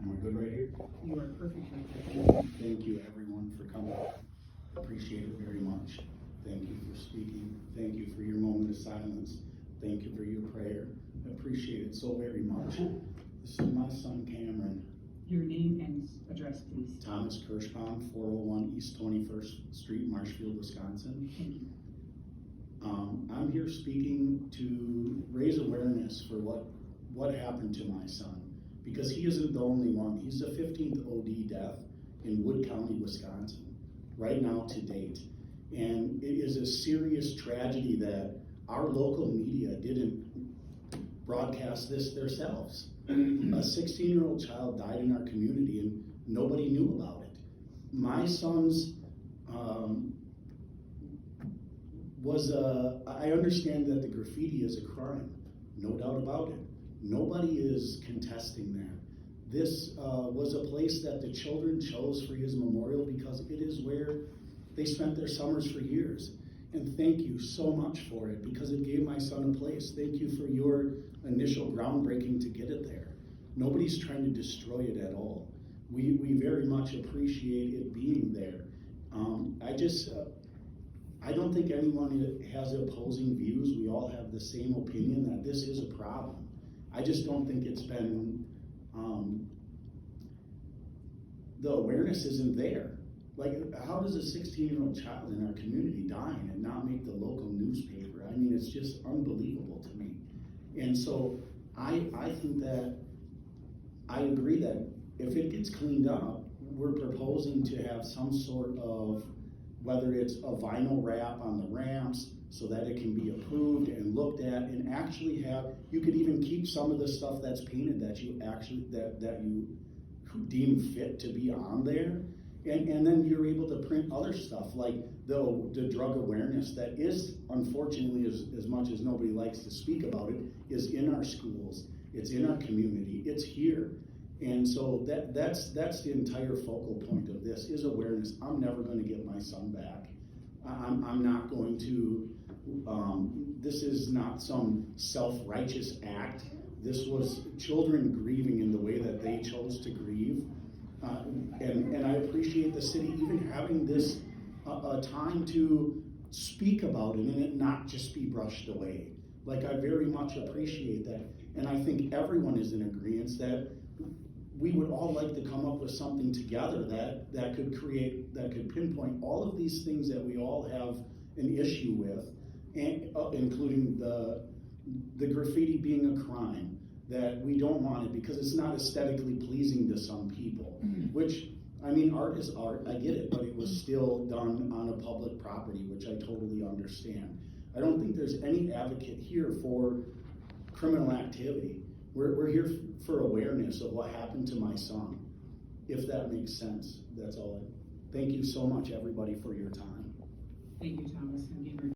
Am I good right here? You are perfect right there. Thank you, everyone, for coming. Appreciate it very much. Thank you for speaking. Thank you for your moment of silence. Thank you for your prayer. I appreciate it so very much. This is my son, Cameron. Your name and address, please. Thomas Kirschbaum, 401 East 21st Street, Marshfield, Wisconsin. Thank you. I'm here speaking to raise awareness for what happened to my son, because he isn't the only one. He's the 15th OD death in Wood County, Wisconsin, right now to date. And it is a serious tragedy that our local media didn't broadcast this themselves. A 16-year-old child died in our community and nobody knew about it. My son's I understand that the graffiti is a crime, no doubt about it. Nobody is contesting that. This was a place that the children chose for his memorial because it is where they spent their summers for years. And thank you so much for it, because it gave my son a place. Thank you for your initial groundbreaking to get it there. Nobody's trying to destroy it at all. We very much appreciate it being there. I don't think anyone has opposing views. We all have the same opinion that this is a problem. I just don't think it's been, the awareness isn't there. Like, how does a 16-year-old child in our community dying and not make the local newspaper? I mean, it's just unbelievable to me. And so I think that, I agree that if it gets cleaned up, we're proposing to have some sort of, whether it's a vinyl wrap on the ramps so that it can be approved and looked at, and actually have, you could even keep some of the stuff that's painted that you actually, that you deem fit to be on there. And then you're able to print other stuff like the drug awareness that is, unfortunately, as much as nobody likes to speak about it, is in our schools, it's in our community, it's here. And so that's the entire focal point of this, is awareness. I'm never going to get my son back. I'm not going to, this is not some self-righteous act. This was children grieving in the way that they chose to grieve. And I appreciate the city even having this time to speak about it and it not just be brushed away. Like, I very much appreciate that. And I think everyone is in agreement that we would all like to come up with something together that could pinpoint all of these things that we all have an issue with, and including the graffiti being a crime, that we don't want it because it's not aesthetically pleasing to some people. Which, I mean, art is art, I get it, but it was still done on a public property, which I totally understand. I don't think there's any advocate here for criminal activity. We're here for awareness of what happened to my son, if that makes sense. That's all. Thank you so much, everybody, for your time. Thank you, Thomas.